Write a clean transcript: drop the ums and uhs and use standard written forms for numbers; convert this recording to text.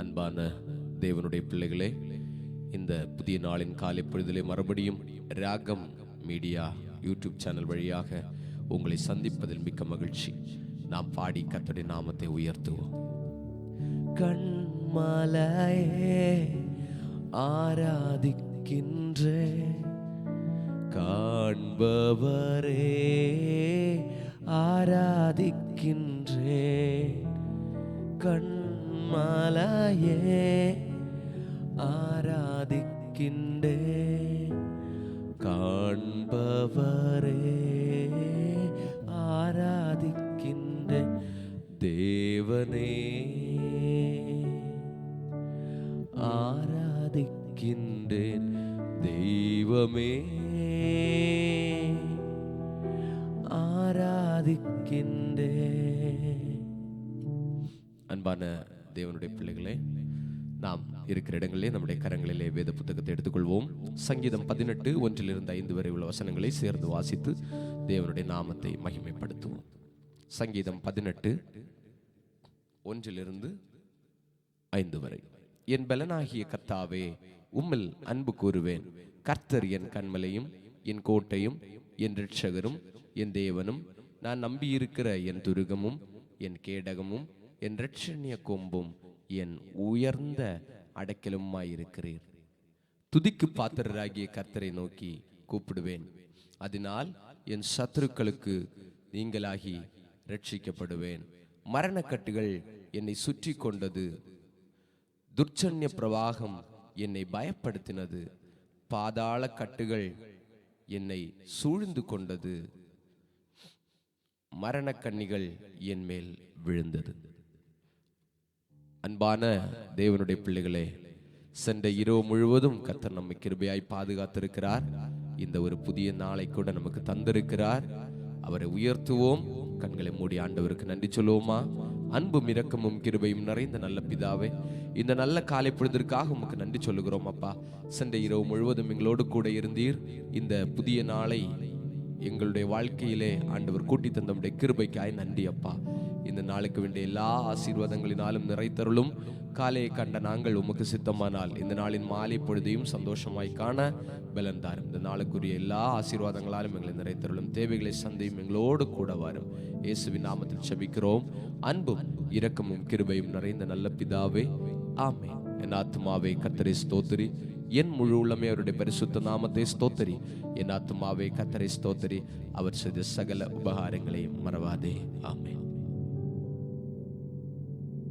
அன்பான தேவனுடைய பிள்ளைகளே, இந்த புதிய நாளின் காலை பொழுதிலே மறுபடியும் ராகம் மீடியா யூடியூப் சேனல் வழியாக உங்களை சந்திப்பதில் மிக்க மகிழ்ச்சி. நாம் பாடி கர்த்தருடைய நாமத்தை உயர்த்துவோம். கண்மலையே ஆராதிக்கின்றே, காண்பவரே ஆராதிக்கின்றே, கண்மலையே ஆராதிக்கின்றே, காண்பவரே ஆராதிக்கின்றே, தேவனே ஆராதிக்கின்றேன், தெய்வமே ஆராதிக்கின்றேன். அன்பான தேவனுடைய பிள்ளைகளே, நாம் இருக்கிற இடங்களிலே நம்முடைய கரங்களிலே வேத புத்தகத்தை எடுத்துக்கொள்வோம். சங்கீதம் 18:1-5 வரை உள்ள வசனங்களை சேர்ந்து வாசித்து தேவனுடைய நாமத்தை மகிமைப்படுத்துவோம். சங்கீதம் 18:1-5 வரை. என் பலனாகிய கர்த்தாவே, உம்மில் அன்பு கூறுவேன். கர்த்தர் என் கன்மலையும் என் கோட்டையும் என் இரட்சகரும் என் தேவனும், நான் நம்பியிருக்கிற என் துருகமும் என் கேடகமும் என் இரட்சணிய கொம்பும் என் உயர்ந்த அடைக்கலுமாயிருக்கிறீர். துதிக்கு பாத்திரராகிய கர்த்தரை நோக்கி கூப்பிடுவேன். அதனால் என் சத்துருக்களுக்கு நீங்களாகி ரட்சிக்கப்படுவேன். மரணக்கட்டுகள் என்னை சுற்றி கொண்டது, துர்ச்சன்ய பிரவாகம் என்னை பயப்படுத்தினது, பாதாள கட்டுகள் என்னை சூழ்ந்து கொண்டது, மரணக்கண்ணிகள் என் மேல் விழுந்தது. அன்பான தேவனுடைய பிள்ளைகளே, சென்ற இரவு முழுவதும் கர்த்தர் நம்மை கிருபையாய் பாதுகாத்திருக்கிறார். இந்த ஒரு புதிய நாளை கூட நமக்கு தந்திருக்கிறார். அவரை உயர்த்துவோம். கண்களை மூடி ஆண்டவருக்கு நன்றி சொல்லுவோமா? அன்பும் இரக்கமும் கிருபையும் நிறைந்த நல்ல பிதாவே, இந்த நல்ல காலை பொழுதிற்காக உமக்கு நன்றி சொல்லுகிறோம் அப்பா. சென்ற இரவு முழுவதும் எங்களோடு கூட இருந்தீர். இந்த புதிய நாளை எங்களுடைய வாழ்க்கையிலே ஆண்டவர் கூட்டி தந்தமுடைய கிருபைக்காய் நன்றி அப்பா. இந்த நாளுக்கு வேண்டிய எல்லா ஆசீர்வாதங்களினாலும் நிறைத்தருளும். காலையை கண்ட நாங்கள் உமக்கு சித்தமானால் இந்த நாளின் மாலை பொழுதையும் சந்தோஷமாய் காண பலன் தாரும். இந்த நாளுக்குரிய எல்லா ஆசீர்வாதங்களாலும் எங்களை நிறைத்தருளும். தேவைகளை சந்தையும் எங்களோடு கூட வரும். இயேசுவின் நாமத்தில் செபிக்கிறோம். அன்பும் இரக்கமும் கிருபையும் நிறைந்த நல்ல பிதாவே, ஆமென். என் ஆத்துமாவே கர்த்தரை ஸ்தோத்திரி, என் முழு உள்ளமே அவருடைய பரிசுத்த நாமத்தை ஸ்தோத்திரி. என் ஆத்துமாவே கர்த்தரை ஸ்தோத்திரி, அவர் செய்த சகல உபகாரங்களையும் மறவாதே. ஆமென்.